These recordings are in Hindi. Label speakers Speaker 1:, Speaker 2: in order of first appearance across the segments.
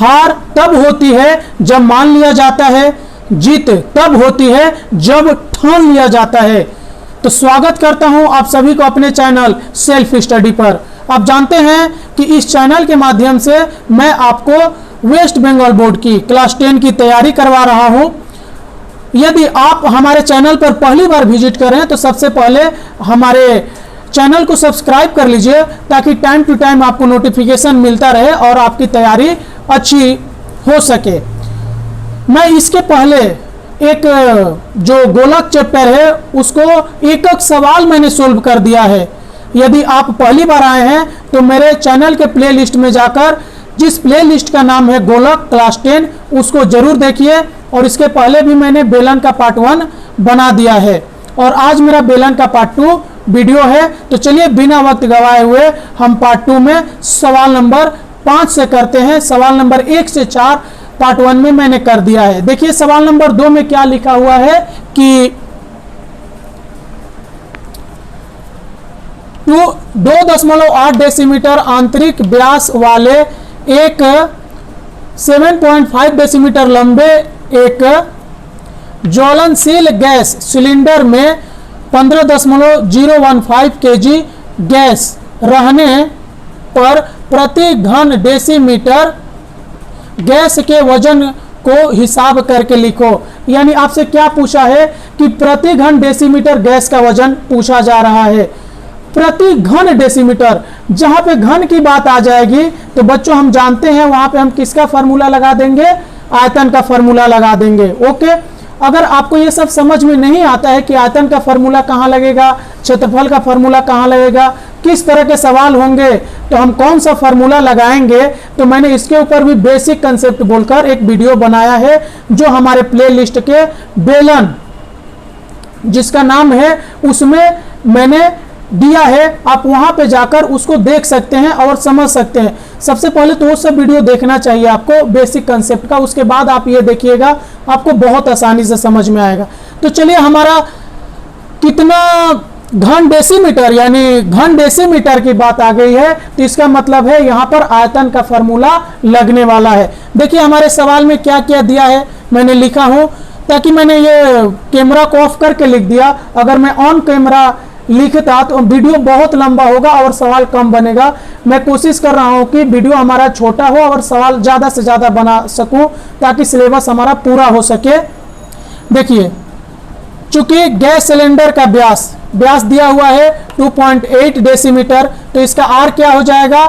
Speaker 1: हार तब होती है जब मान लिया जाता है, जीत तब होती है जब ठान लिया जाता है। तो स्वागत करता हूं आप सभी को अपने चैनल सेल्फ स्टडी पर। आप जानते हैं कि इस चैनल के माध्यम से मैं आपको वेस्ट बंगाल बोर्ड की क्लास 10 की तैयारी करवा रहा हूं। यदि आप हमारे चैनल पर पहली बार विजिट करें तो सबसे पहले हमारे चैनल को सब्सक्राइब कर लीजिए ताकि टाइम टू टाइम आपको नोटिफिकेशन मिलता रहे और आपकी तैयारी अच्छी हो सके। मैं इसके पहले एक जो गोलक चैप्टर है उसको एक एक सवाल मैंने सोल्व कर दिया है। यदि आप पहली बार आए हैं तो मेरे चैनल के प्लेलिस्ट में जाकर जिस प्लेलिस्ट का नाम है गोलक क्लास 10 उसको जरूर देखिए। और इसके पहले भी मैंने बेलन का पार्ट 1 बना दिया है और आज मेरा बेलन का पार्ट 2 वीडियो है। तो चलिए बिना वक्त गवाए हुए हम पार्ट 2 में सवाल नंबर 5 से करते हैं। सवाल नंबर 1 से 4 पार्ट 1 में मैंने कर दिया है। देखिए सवाल नंबर 2 में क्या लिखा हुआ है कि 2.8 डेसीमीटर आंतरिक व्यास वाले एक 7.5 डेसीमीटर लंबे एक ज्वलनशील गैस सिलेंडर में 15.015 केजी गैस रहने पर प्रति घन डेसीमीटर गैस के वजन को हिसाब करके लिखो। यानी आपसे क्या पूछा है कि प्रति घन डेसीमीटर गैस का वजन पूछा जा रहा है। प्रति घन डेसीमीटर, जहां पे घन की बात आ जाएगी तो बच्चों हम जानते हैं वहां पे हम किसका फार्मूला लगा देंगे, आयतन का फार्मूला लगा देंगे। ओके, अगर आपको ये सब समझ में नहीं आता है कि आयतन का फार्मूला कहाँ लगेगा, क्षेत्रफल का फार्मूला कहाँ लगेगा, किस तरह के सवाल होंगे, तो हम कौन सा फार्मूला लगाएंगे, तो मैंने इसके ऊपर भी बेसिक कंसेप्ट बोलकर एक वीडियो बनाया है जो हमारे प्लेलिस्ट के बेलन जिसका नाम है उसमें मैंने दिया है। आप वहां पे जाकर उसको देख सकते हैं और समझ सकते हैं। सबसे पहले तो वो सब वीडियो देखना चाहिए आपको बेसिक कंसेप्ट का, उसके बाद आप ये देखिएगा आपको बहुत आसानी से समझ में आएगा। तो चलिए हमारा कितना घन डेसीमीटर यानी घन डेसीमीटर की बात आ गई है तो इसका मतलब है यहाँ पर आयतन का फार्मूला लगने वाला है। देखिए हमारे सवाल में क्या क्या दिया है मैंने लिखा हूँ, ताकि मैंने ये कैमरा को ऑफ करके लिख दिया। अगर मैं ऑन कैमरा लिखता तो वीडियो बहुत लंबा होगा और सवाल कम बनेगा। मैं कोशिश कर रहा हूं कि वीडियो हमारा छोटा हो और सवाल ज़्यादा से ज़्यादा बना सकूं ताकि सिलेबस हमारा पूरा हो सके। देखिए चूंकि गैस सिलेंडर का व्यास दिया हुआ है 2.8 डेसीमीटर, तो इसका आर क्या हो जाएगा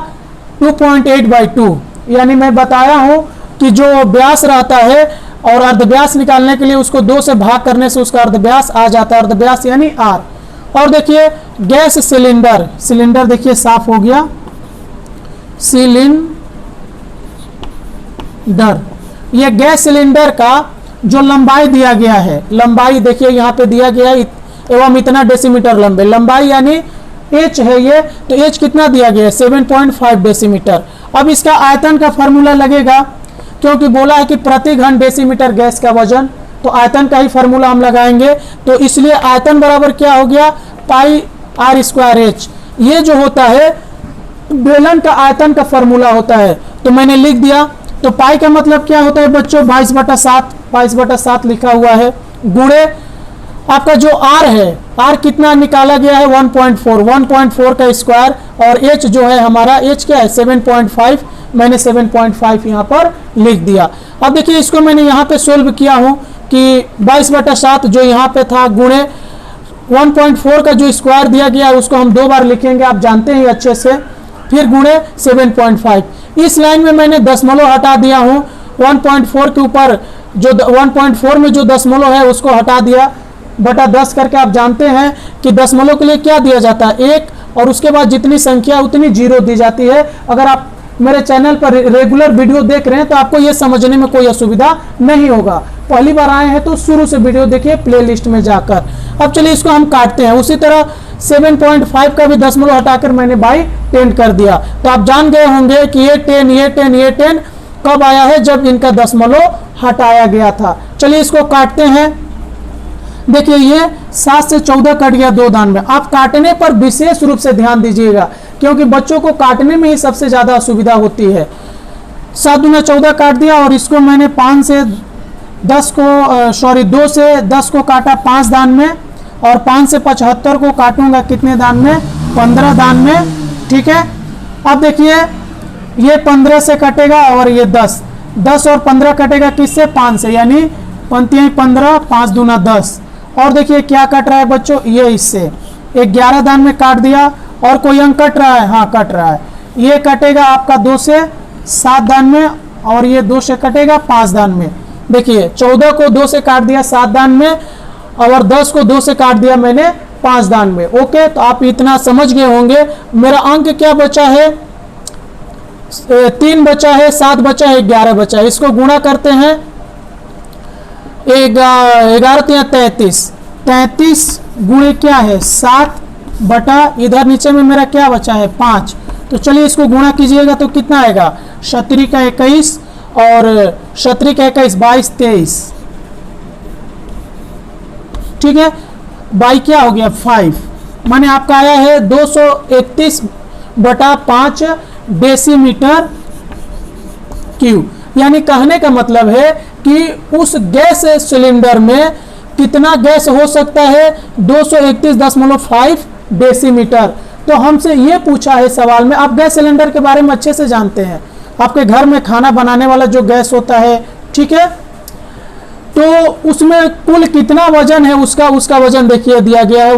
Speaker 1: 2.8/2। यानी मैं बताया हूं कि जो व्यास रहता है और अर्धव्यास निकालने के लिए उसको 2 से भाग करने से उसका अर्धव्यास आ जाता है, अर्धव्यास यानी आर। और देखिए गैस सिलेंडर देखिए साफ हो गया, सिलेंडर, ये गैस सिलेंडर का जो लंबाई दिया गया है, लंबाई देखिए यहाँ पे दिया गया है एवं इतना डेसीमीटर लंबे, लंबाई यानी एच है ये, तो एच कितना दिया गया है 7.5 डेसीमीटर। अब इसका आयतन का फार्मूला लगेगा क्योंकि बोला है कि प्रति घन डेसीमीटर गैस का वजन, तो आयतन का ही फार्मूला हम लगाएंगे। तो इसलिए आयतन बराबर क्या हो गया पाई r²h। ये जो होता है बेलन का आयतन का फार्मूला होता है, तो मैंने लिख दिया। तो पाई का मतलब क्या होता है बच्चों 22/7 लिखा हुआ है, गुणे आपका जो r है, r कितना निकाला गया है 1.4 का स्क्वायर, और h जो है हमारा h क्या है 7.5, मैंने 7.5 यहाँ पर लिख दिया। अब देखिए इसको मैंने यहाँ पे सोल्व किया हूँ कि 22/7 जो यहाँ पे था गुणे 1.4 का जो स्क्वायर दिया गया है उसको हम 2 बार लिखेंगे, आप जानते हैं अच्छे से, फिर गुणे 7.5। इस लाइन में मैंने दशमलव हटा दिया हूँ, 1.4 के ऊपर जो 1.4 में जो दशमलव है उसको हटा दिया बटा 10 करके। आप जानते हैं कि दशमलव के लिए क्या दिया जाता है 1, और उसके बाद जितनी संख्या उतनी 0 दी जाती है। अगर आप मेरे चैनल पर रेगुलर वीडियो देख रहे हैं तो आपको ये समझने में कोई असुविधा नहीं होगा। पहली बार आए हैं तो शुरू से वीडियो देखिए प्लेलिस्ट में जाकर। अब चलिए इसको हम काटते हैं। उसी तरह 7.5 का भी दशमलव हटाकर मैंने बाई 10 कर दिया। तो आप जान गए होंगे कि ये 10 कब आया है, जब इनका दशमलव हटाया गया था। चलिए इसको काटते हैं। देखिए ये 7 से 14 कट गया 2 दान में। आप काटने पर विशेष रूप से ध्यान दीजिएगा क्योंकि बच्चों को काटने में ही सबसे ज्यादा असुविधा होती है। 7 दूना 14 काट दिया, और इसको मैंने 5 से 10 को सॉरी 2 से 10 को काटा 5 दान में, और 5 से 75 को काटूंगा कितने दान में? 15 दान में। ठीक है, अब देखिए ये 15 से कटेगा और ये 10, 10 और 15 कटेगा किससे? 5 से, यानी पंक्तियाँ 15, 5 दूना 10। और देखिए क्या कट रहा है बच्चों? ये इससे 11 दान में काट दिया। और कोई अंक कट रहा है? हाँ कट रहा है। ये कटेगा आपका 2 से 7 दान में, और ये 2 से कटेगा 5 दान में। देखिए 14 को 2 से काट दिया 7 दान में, और 10 को 2 से काट दिया मैंने 5 दान में। ओके, तो आप इतना समझ गए होंगे। मेरा अंक क्या बचा है? 3 बचा है, 7 बचा है, 11 बचा है। इसको गुणा करते हैं, 11 या 33, 33 गुणे क्या है? 7 बटा इधर नीचे में मेरा क्या बचा है? 5। तो चलिए इसको गुणा कीजिएगा तो कितना आएगा? 37 का 21 और 37 का 21, 22, 23। ठीक है, बाई क्या हो गया? 5, माने आपका आया है 231 बटा 5 डेसीमीटर क्यूब। यानी कहने का मतलब है कि उस गैस सिलेंडर में कितना गैस हो सकता है? 231.5 डेसीमीटर। तो हमसे ये पूछा है सवाल में, आप गैस सिलेंडर के बारे में अच्छे से जानते हैं, आपके घर में खाना बनाने वाला जो गैस होता है, ठीक है, तो उसमें कुल कितना वजन है उसका वजन देखिए दिया गया है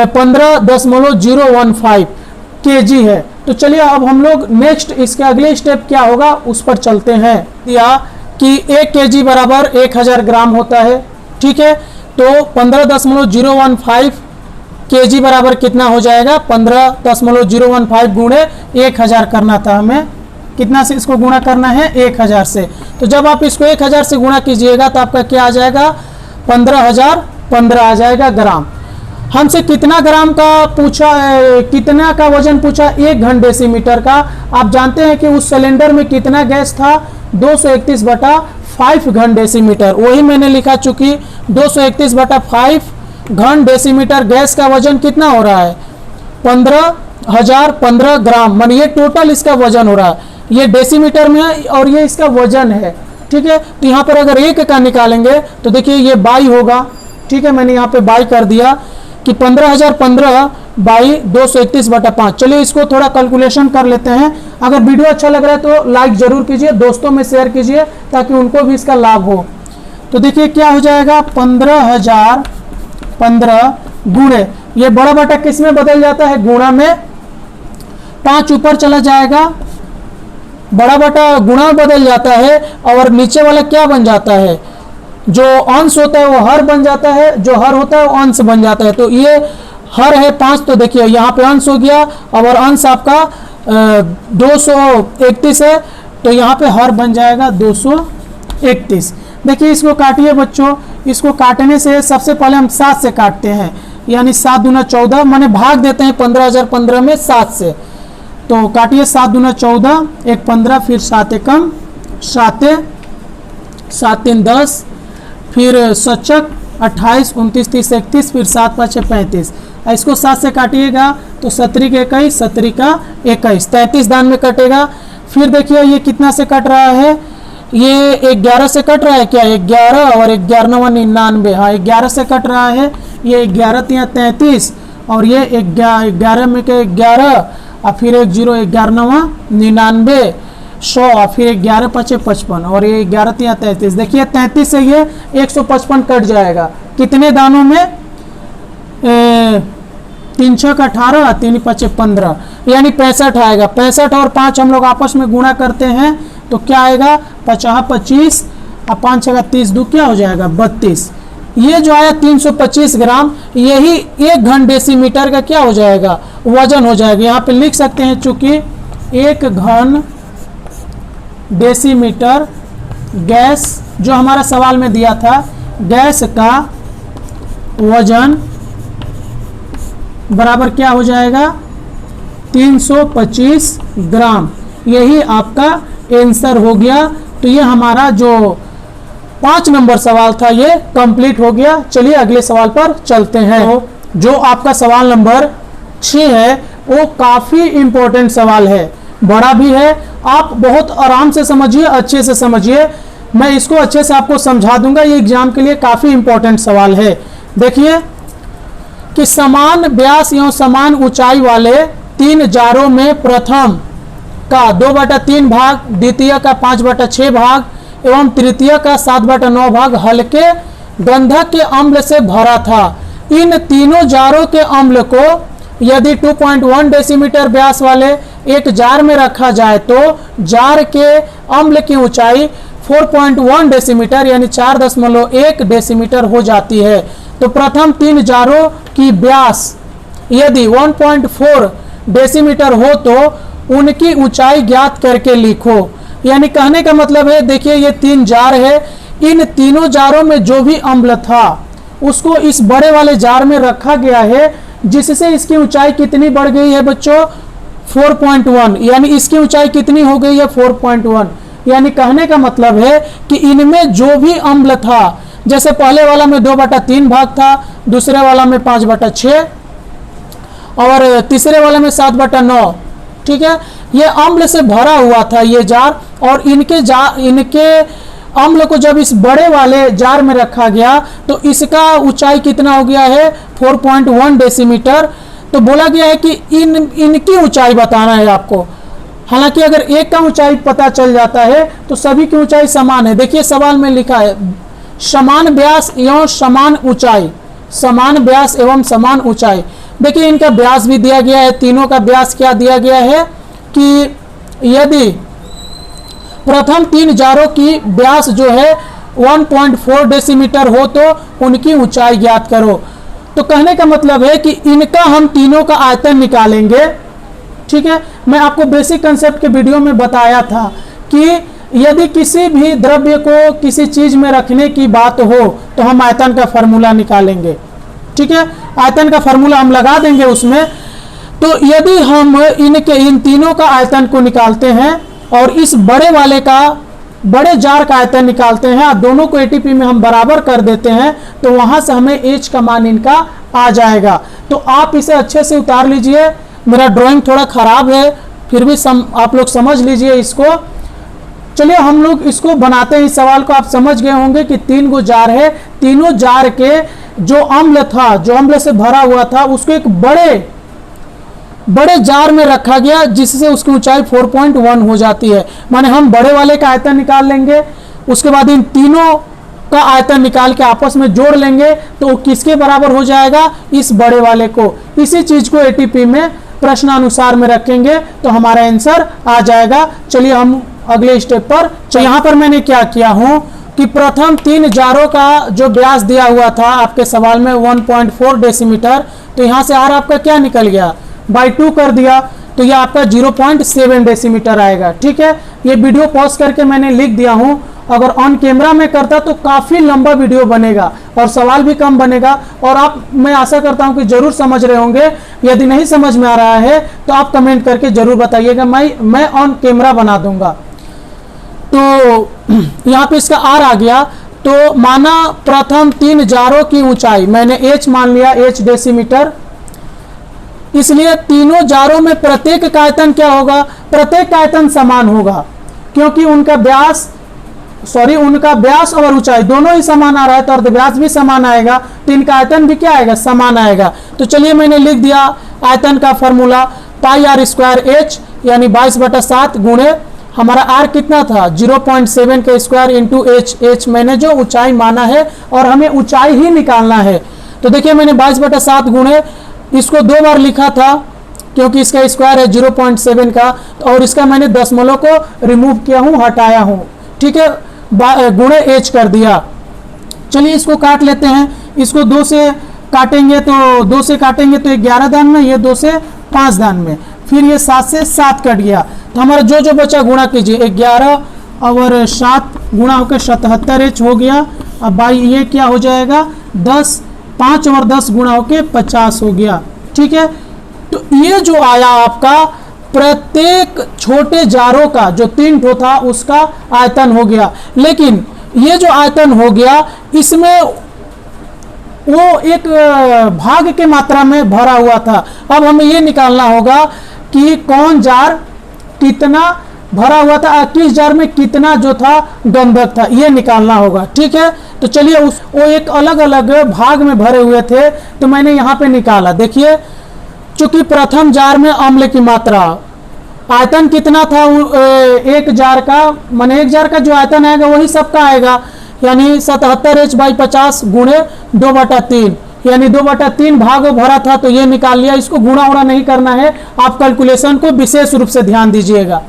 Speaker 1: 15.015 kg है। तो चलिए अब हम लोग नेक्स्ट इसके अगले स्टेप क्या होगा उस पर चलते हैं। दिया कि 1 kg बराबर 1000 ग्राम होता है। ठीक है, तो 15.015 kg बराबर कितना हो जाएगा? 15.015 गुणे 1000 करना था हमें। कितना से इसको गुणा करना है? 1000 से। तो जब आप इसको 1000 से गुणा कीजिएगा तो आपका क्या आ जाएगा? 15,015 आ जाएगा ग्राम। हमसे कितना ग्राम का पूछा, कितना का वजन पूछा? 1 घन डेसीमीटर का। आप जानते हैं कि उस सिलेंडर में कितना गैस था? 231/5 घन डेसीमीटर। वही मैंने लिखा, चूंकि 231/5 घन डेसीमीटर गैस का वजन कितना हो रहा है? 15,015 ग्राम। मान ये टोटल इसका वजन हो रहा है, ये डेसीमीटर में है और ये इसका वजन है। ठीक है, तो यहाँ पर अगर 1 का निकालेंगे तो देखिए ये बाई होगा। ठीक है, मैंने यहाँ पे बाई कर दिया कि 15,015 बाई 231/5। चलिए इसको थोड़ा कैलकुलेशन कर लेते हैं। अगर वीडियो अच्छा लग रहा है तो लाइक जरूर कीजिए, दोस्तों में शेयर कीजिए ताकि उनको भी इसका लाभ हो। तो देखिए क्या हो जाएगा? 15,015 गुणे, ये बड़ा बटा किस में बदल जाता है? गुणा में। 5 ऊपर चला जाएगा, बड़ा बटा गुणा बदल जाता है, और नीचे वाला क्या बन जाता है? जो अंश होता है वो हर बन जाता है, जो हर होता है वो अंश बन जाता है। तो ये हर है 5, तो देखिए यहाँ पे अंश हो गया, और अंश आपका 231 है, तो यहाँ पे हर बन जाएगा 231। देखिए इसको काटिए बच्चों। इसको काटने से सबसे पहले हम 7 से काटते हैं, यानी 7 दूना 14, माने भाग देते हैं 15,015 में 7 से। तो काटिए 7 दूना 14, 1 15, फिर 7 एकम 7, 7 3 10, फिर 7 28, 29 30 31, फिर 7 5 35। इसको 7 से काटिएगा तो 17 का 21, 17 का 21, 33 दान में कटेगा। फिर देखिए ये कितना से कट रहा है? ये 11 से कट रहा है क्या? 11 और 11 99, हाँ 11 से कट रहा है। ये 11 या 33, और ये 11 में के 11, और फिर 1 0 11 99 100, और फिर 11 5 55, और ये 11 या 33। देखिए 33 से ये 155 कट जाएगा। कितने दानों में? 3 6 का 18, 3 5 15, यानी 65 आएगा। 65 और 5 हम लोग आपस में गुणा करते हैं तो क्या आएगा? 50 25, और 5 6 का 30, 2 क्या हो जाएगा? 32। ये जो आया 325 ग्राम, यही 1 घन डेसीमीटर का क्या हो जाएगा? वजन हो जाएगा। यहाँ पे लिख सकते हैं, चूंकि 1 घन डेसीमीटर गैस जो हमारा सवाल में दिया था, गैस का वजन बराबर क्या हो जाएगा? 325 ग्राम। यही आपका आंसर हो गया। तो ये हमारा जो 5 नंबर सवाल था ये कंप्लीट हो गया। चलिए अगले सवाल पर चलते हैं। तो जो आपका सवाल नंबर 6 है वो काफ़ी इम्पोर्टेंट सवाल है। बड़ा भी है। आप बहुत आराम से समझिए, अच्छे से समझिए, मैं इसको अच्छे से आपको समझा दूंगा। ये एग्जाम के लिए काफ़ी इंपॉर्टेंट सवाल है। देखिए कि समान व्यास एवं समान ऊंचाई वाले 3 जारों में प्रथम का 2/3 भाग, द्वितीय का 5/6 भाग एवं तृतीय का 7/9 भाग हल्के गंधक के अम्ल से भरा था। इन तीनों जारों के अम्ल को यदि 2.1 डेसीमीटर व्यास वाले एक जार में रखा जाए तो जार के अम्ल की ऊंचाई 4.1 डेसीमीटर यानी 4.1 डेसीमीटर हो जाती है। तो प्रथम 3 जारों की व्यास यदि 1.4 डेसीमीटर हो तो उनकी ऊंचाई ज्ञात करके लिखो। यानी कहने का मतलब है, देखिए ये 3 जार है, इन तीनों जारों में जो भी अम्ल था उसको इस बड़े वाले जार में रखा गया है, जिससे इसकी ऊंचाई कितनी बढ़ गई है बच्चों, 4.1। यानी इसकी ऊंचाई कितनी हो गई है, 4.1। यानी कहने का मतलब है कि इनमें जो भी अम्ल था, जैसे पहले वाला में 2/3 भाग था, दूसरे वाला में 5/6 और तीसरे वाले में 7/9, ठीक है। ये अम्ल से भरा हुआ था ये जार, और इनके अम्ल को जब इस बड़े वाले जार में रखा गया तो इसका ऊंचाई कितना हो गया है, 4.1 डेसीमीटर। तो बोला गया है कि इनकी ऊंचाई बताना है आपको। हालांकि अगर एक का ऊंचाई पता चल जाता है तो सभी की ऊंचाई समान है। देखिए सवाल में लिखा है समान व्यास एवं समान ऊंचाई, समान व्यास एवं समान ऊंचाई। देखिए इनका व्यास भी दिया गया है, तीनों का व्यास क्या दिया गया है कि यदि प्रथम 3 जारों की व्यास जो है 1.4 डेसीमीटर हो तो उनकी ऊंचाई ज्ञात करो। तो कहने का मतलब है कि इनका हम तीनों का आयतन निकालेंगे, ठीक है। मैं आपको बेसिक कंसेप्ट के वीडियो में बताया था कि यदि किसी भी द्रव्य को किसी चीज में रखने की बात हो तो हम आयतन का फार्मूला निकालेंगे, ठीक है। आयतन का फार्मूला हम लगा देंगे उसमें। तो यदि हम इन तीनों का आयतन को निकालते हैं और इस बड़े वाले का, बड़े जार का आयतन निकालते हैं, दोनों को एटीपी में हम बराबर कर देते हैं, तो वहां से हमें एच का मान इनका आ जाएगा। तो आप इसे अच्छे से उतार लीजिए। मेरा ड्राइंग थोड़ा खराब है, फिर भी आप लोग समझ लीजिए इसको। चलिए हम लोग इसको बनाते हैं। इस सवाल को आप समझ गए होंगे कि 3 गो जार है, तीनों जार के जो अम्ल था, जो अम्ल से भरा हुआ था, उसको एक बड़े जार में रखा गया, जिससे उसकी ऊंचाई 4.1 हो जाती है। माने हम बड़े वाले का आयतन निकाल लेंगे, उसके बाद इन तीनों का आयतन निकाल के आपस में जोड़ लेंगे तो किसके बराबर हो जाएगा, इस बड़े वाले को। इसी चीज को एटीपी में प्रश्नानुसार में रखेंगे तो हमारा आंसर आ जाएगा। चलिए हम अगले स्टेप पर। तो यहाँ पर मैंने क्या किया हूँ कि प्रथम 3 जारों का जो व्यास दिया हुआ था आपके सवाल में 1.4 डेसीमीटर, तो यहाँ से आर आपका क्या निकल गया, बाई 2 कर दिया, तो ये आपका 0.7 डेसीमीटर आएगा, ठीक है। ये वीडियो पॉज करके मैंने लिख दिया हूँ। अगर ऑन कैमरा में करता तो काफ़ी लंबा वीडियो बनेगा और सवाल भी कम बनेगा, और आप, मैं आशा करता हूँ कि जरूर समझ रहे होंगे। यदि नहीं समझ में आ रहा है तो आप कमेंट करके जरूर बताइएगा, मैं ऑन कैमरा बना दूंगा। तो यहाँ पे इसका आर आ गया। तो माना प्रथम 3 जारों की ऊंचाई मैंने एच मान लिया, एच डेसीमीटर, इसलिए तीनों जारों में प्रत्येक का आयतन क्या होगा, प्रत्येक का आयतन समान होगा, क्योंकि उनका व्यास और ऊंचाई दोनों ही समान आ रहा है, तो अर्धव्यास भी समान आएगा, तो इनका आयतन भी क्या आएगा, समान आएगा। तो चलिए मैंने लिख दिया आयतन का formula, pi r square h यानी 22/7 गुणे हमारा आर कितना था 0.7 का स्क्वायर इंटू एच मैंने जो ऊंचाई माना है और हमें ऊंचाई ही निकालना है। तो देखिए मैंने 22/7 गुणे, इसको 2 बार लिखा था क्योंकि इसका स्क्वायर है 0.7 का, और इसका मैंने दशमलव को रिमूव किया हूँ, हटाया हूँ, ठीक है, गुणे एच कर दिया। चलिए इसको काट लेते हैं। इसको 2 से काटेंगे तो 2 से काटेंगे तो 11 दान में, ये 2 से 5 दान में, फिर ये 7 से 7 कट गया। तो हमारा जो बचा गुणा कीजिए, 11 और 7 गुणा होकर 77 एच हो गया। अब भाई ये क्या हो जाएगा, 10, 5 और 10 गुणा होकर 50 हो गया, ठीक है। तो ये जो आया आपका प्रत्येक छोटे जारों का जो 3 ठो था उसका आयतन हो गया। लेकिन ये जो आयतन हो गया इसमें वो एक भाग के मात्रा में भरा हुआ था। अब हमें ये निकालना होगा कि कौन जार कितना भरा हुआ था, किस जार में कितना जो था गंधक था, ये निकालना होगा। ठीक है, तो चलिए वो एक अलग अलग भाग में भरे हुए थे, तो मैंने यहाँ पे निकाला। देखिए, चूंकि प्रथम जार में अम्ल की मात्रा, आयतन कितना था एक जार का, माने एक जार का जो आयतन आएगा वही सबका आएगा, यानी 77H/50 गुणे 2/3, यानी 2/3 भाग भरा था, तो ये निकाल लिया। इसको गुणा उड़ा नहीं करना है, आप कैलकुलेशन को विशेष रूप से ध्यान दीजिएगा।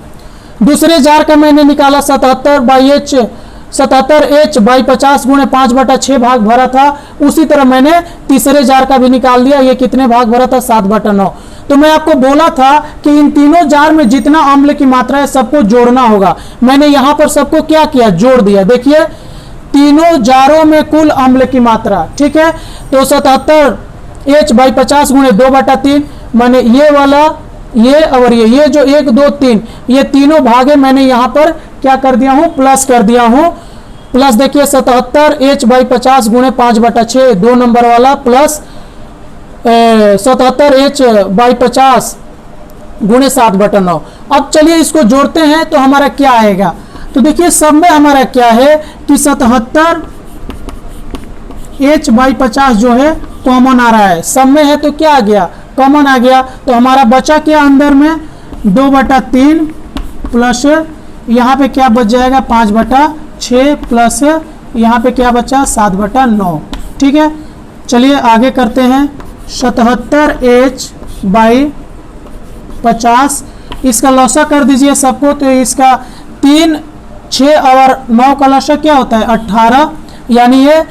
Speaker 1: दूसरे जार का मैंने निकाला 77H/50 गुणे 5/6 भाग भरा था। उसी तरह मैंने तीसरे जार का भी निकाल दिया, ये कितने भाग भरा था, 7/9। तो मैं आपको बोला था कि इन तीनों जार में जितना अम्ल की मात्रा है सबको जोड़ना होगा। मैंने यहाँ पर सबको क्या किया, जोड़ दिया। देखिए, तीनों जारों में कुल अम्ल की मात्रा, ठीक है, तो 77H/50 गुणे 2/3, मैंने ये वाला, ये और ये जो 1 2 3 ये तीनों भागे मैंने यहाँ पर क्या कर दिया हूँ, प्लस कर दिया हूँ। प्लस देखिए 77H/50 गुणे 5/6 2 नंबर वाला, प्लस 77H/50 गुणे 7/9। अब चलिए इसको जोड़ते हैं तो हमारा क्या आएगा। तो देखिए सब में हमारा क्या है कि 77H/50 जो है कॉमन आ रहा है, सब में है तो क्या आ गया, कॉमन आ गया। तो हमारा बचा क्या अंदर में, 2/3 प्लस यहाँ पे क्या बच जाएगा 5/6 प्लस यहाँ पे क्या बचा 7/9। ठीक है, चलिए आगे करते हैं। 77H/50 इसका लौसा कर दीजिए सबको, तो इसका 3 6 और 9 का लौसा क्या होता है 18, यानी ये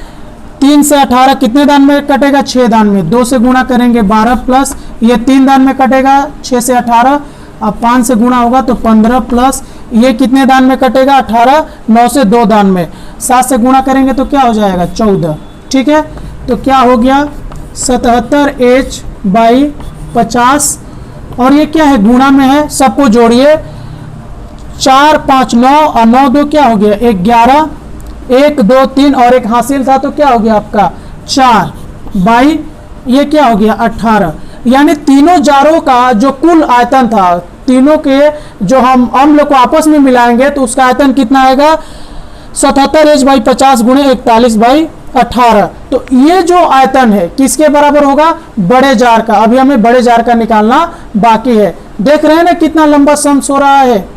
Speaker 1: 3 से 18 कितने दान में कटेगा, 6 दान में। 2 से गुणा करेंगे 12 प्लस ये 3 दान में कटेगा 6 से 18, अब 5 से गुणा होगा तो 15 प्लस ये कितने दान में कटेगा 18, 9 से 2 दान में, 7 से गुणा करेंगे तो क्या हो जाएगा 14। ठीक है, तो क्या हो गया 77H/50 और ये क्या है गुणा में है, सबको जोड़िए। 4 5 9 और 9 2 क्या हो गया 11, 1 2 3 और एक हासिल था तो क्या हो गया आपका 4 बाई ये क्या हो गया 18, यानी तीनों जारों का जो कुल आयतन था, तीनों के जो हम अम्ल को आपस में मिलाएंगे तो उसका आयतन कितना आएगा 77H/50 गुणे 41/18। तो ये जो आयतन है किसके बराबर होगा, बड़े जार का। अभी हमें बड़े जार का निकालना बाकी है। देख रहे हैं ना कितना लंबा सम्स हो रहा है।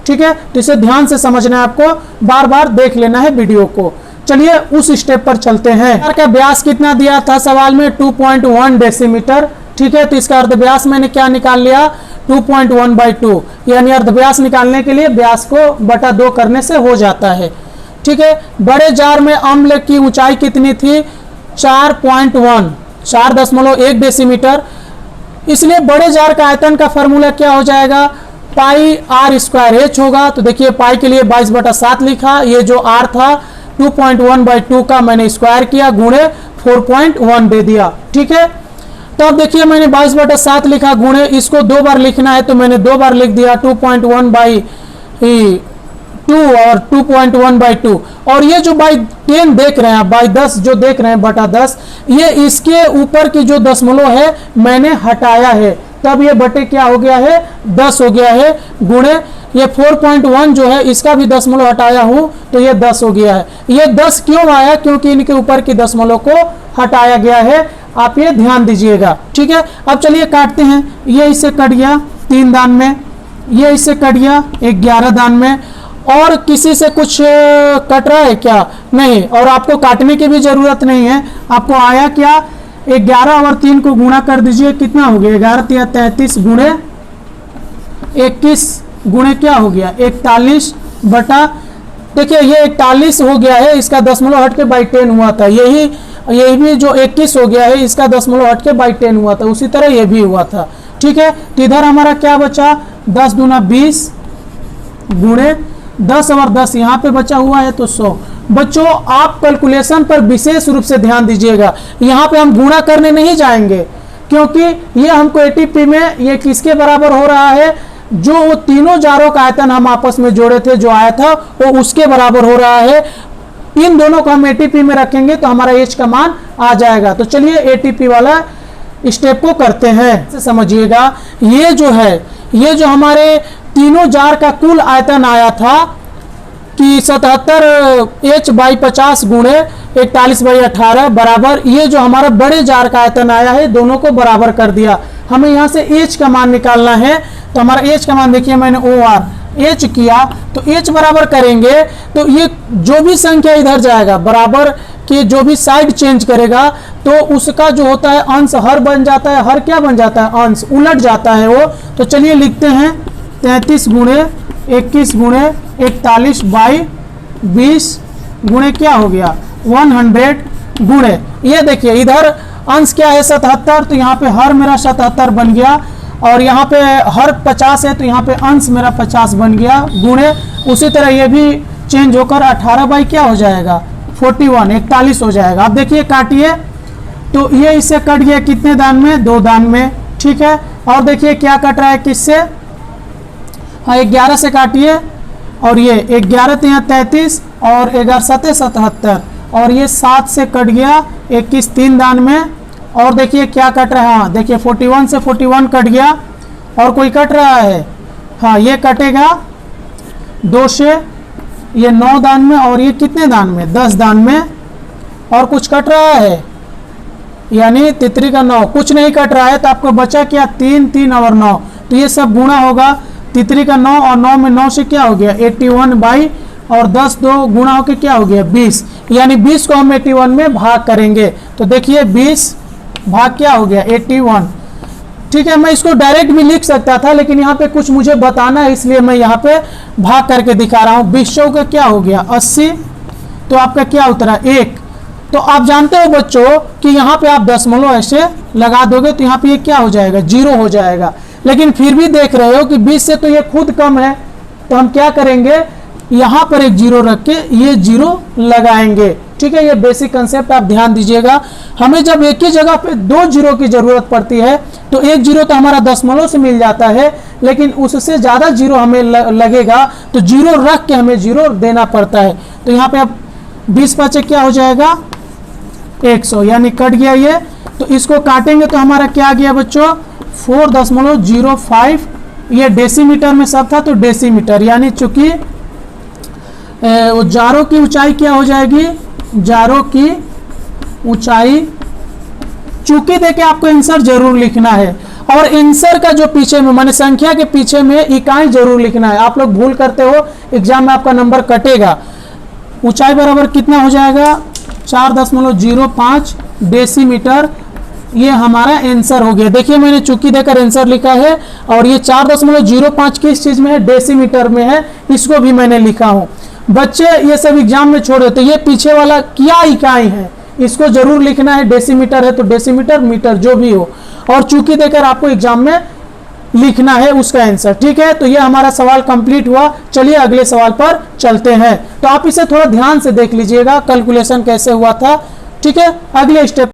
Speaker 1: ठीक है, तो इसे ध्यान से समझना है, आपको बार बार देख लेना है वीडियो को। चलिए उस स्टेप पर चलते हैं। जार का व्यास कितना दिया था सवाल में 2.1 डेसीमीटर। ठीक है, तो इसका अर्धव्यास मैंने क्या निकाल लिया 2.1/2, यानी अर्धव्यास निकालने के लिए व्यास को बटा 2 करने से हो जाता है। ठीक है, बड़े जार में अम्ल की ऊंचाई कितनी थी 4.1 डेसीमीटर, इसलिए बड़े जार का आयतन का फॉर्मूला क्या हो जाएगा πr²h होगा। तो देखिए पाई के लिए 22/7 लिखा, ये जो r था 2.1/2 का मैंने स्क्वायर किया गुणे 4.1 दे दिया। ठीक है, तो अब देखिए मैंने 22/7 लिखा गुणे, इसको 2 बार लिखना है तो मैंने 2 बार लिख दिया 2.1/2 और 2.1/2, और ये जो बाई 10 देख रहे हैं, बाई 10 जो देख रहे हैं बटा 10, ये इसके ऊपर की जो दशमलव है मैंने हटाया है, तब ये बटे क्या हो गया है 10 हो गया है, गुणे ये 4.1 जो है इसका भी दशमलव हटाया हूं तो ये 10 हो गया है। ये 10 क्यों आया, क्योंकि इनके ऊपर की दशमलव को हटाया गया है, आप ये ध्यान दीजिएगा। ठीक है, अब चलिए काटते हैं। ये इससे कट गया 3 दान में, ये इससे कट गया 11 दान में, और किसी से कुछ कट रहा है क्या, नहीं, और आपको काटने की भी जरूरत नहीं है। आपको आया क्या 11 और 3 को गुणा कर दीजिए, कितना हो गया 11 33 गुणे 21 गुणे क्या हो गया 41 बटा, देखिए ये 41 हो गया है, इसका दशमलव हट के बाई 10 हुआ था, यही भी जो 21 हो गया है इसका दशमलव हट के बाई 10 हुआ था, उसी तरह ये भी हुआ था। ठीक है, तो इधर हमारा क्या बचा 10 दूना 20 गुणे 10 और 10 यहाँ पे बचा हुआ है तो 100। बच्चों आप कैलकुलेशन पर विशेष रूप से ध्यान दीजिएगा, यहाँ पे हम गुणा करने नहीं जाएंगे, क्योंकि ये हमको एटीपी में ये किसके बराबर हो रहा है, जो वो तीनों जारों का आयतन हम आपस में जोड़े थे जो आया था वो उसके बराबर हो रहा है। इन दोनों को हम एटीपी में रखेंगे तो हमारा एच का मान आ जाएगा। तो चलिए एटीपी वाला स्टेप को करते हैं, समझिएगा। ये जो है, ये जो हमारे तीनों जार का कुल आयतन आया था कि 77H/50 गुणे 41/18 बराबर, ये जो हमारा बड़े जार का आयतन आया है दोनों को बराबर कर दिया। हमें यहाँ से H का मान निकालना है, तो हमारा H का मान देखिए मैंने OR H किया, तो H बराबर करेंगे तो ये जो भी संख्या इधर जाएगा बराबर के जो भी साइड चेंज करेगा तो उसका जो होता है अंश हर बन जाता है, हर क्या बन जाता है, अंश उलट जाता है वो। तो चलिए लिखते हैं 33 गुणे 21 गुणे 41/20 गुणे क्या हो गया 100 गुणे, ये देखिए इधर अंश क्या है 77, तो यहाँ पे हर मेरा 77 बन गया, और यहाँ पे हर 50 है तो यहाँ पे अंश मेरा 50 बन गया, गुणे उसी तरह ये भी चेंज होकर 18 क्या हो जाएगा 41 41 हो जाएगा। अब देखिए काटिए, तो ये इससे कट गया कितने दान में, 2 दान में, ठीक है। और देखिए क्या कट रहा है किससे, हाँ 11 से काटिए, और ये 11 तो यहाँ 33 और 11 7 77, और ये 7 से कट गया 21 3 दान में। और देखिए क्या कट रहा है, हाँ देखिए 41 से 41 कट गया, और कोई कट रहा है, हाँ ये कटेगा 2 से, ये 9 दान में, और ये कितने दान में 10 दान में। और कुछ कट रहा है यानी तितरी का 9, कुछ नहीं कट रहा है, तो आपको बचा क्या 3 3 और 9, तो ये सब गुणा होगा, तितरी का 9 और 9 में 9 से क्या हो गया 81 और 10 2 गुणा होकर क्या हो गया 20, यानी 20 को हम 81 में भाग करेंगे। तो देखिए 20 भाग क्या हो गया 81, ठीक है। मैं इसको डायरेक्ट भी लिख सकता था, लेकिन यहाँ पे कुछ मुझे बताना है इसलिए मैं यहाँ पे भाग करके दिखा रहा हूँ। 20 का क्या हो गया 80, तो आपका क्या उतरा 1। तो आप जानते हो बच्चों कि यहाँ पे आप दशमलव ऐसे लगा दोगे तो यहाँ पे ये क्या हो जाएगा 0 हो जाएगा, लेकिन फिर भी देख रहे हो कि 20 से तो ये खुद कम है, तो हम क्या करेंगे यहाँ पर एक 0 रख के ये 0 लगाएंगे, ठीक है। ये बेसिक कंसेप्ट आप ध्यान दीजिएगा। हमें जब एक ही जगह पे 2 0 की जरूरत पड़ती है तो एक 0 तो हमारा दशमलव से मिल जाता है, लेकिन उससे ज़्यादा 0 हमें लगेगा तो 0 रख के हमें 0 देना पड़ता है। तो यहाँ पे अब 20 5 क्या हो जाएगा 100, यानी कट गया ये। तो इसको काटेंगे तो हमारा क्या गया बच्चों 4.05, ये डेसीमीटर में सब था तो डेसीमीटर, यानी चूंकि जारों की ऊंचाई क्या हो जाएगी, जारों की ऊंचाई, चूंकि देखे आपको आंसर जरूर लिखना है, और आंसर का जो पीछे में माने संख्या के पीछे में इकाई जरूर लिखना है। आप लोग भूल करते हो एग्जाम में आपका नंबर कटेगा। ऊंचाई बराबर कितना हो जाएगा 4.05 डेसीमीटर, ये हमारा आंसर हो गया। देखिए मैंने चूंकि देकर आंसर लिखा है, और ये 4.05 किस चीज में है डेसीमीटर में है, इसको भी मैंने लिखा हूं। बच्चे ये सब एग्जाम में छोड़े तो ये पीछे वाला क्या इकाई है इसको जरूर लिखना है, डेसीमीटर है तो डेसीमीटर मीटर जो भी हो, और चूंकि देकर आपको एग्जाम में लिखना है उसका आंसर, ठीक है। तो ये हमारा सवाल कंप्लीट हुआ। चलिए अगले सवाल पर चलते हैं। तो आप इसे थोड़ा ध्यान से देख लीजिएगा कैलकुलेशन कैसे हुआ था, ठीक है। अगले स्टेप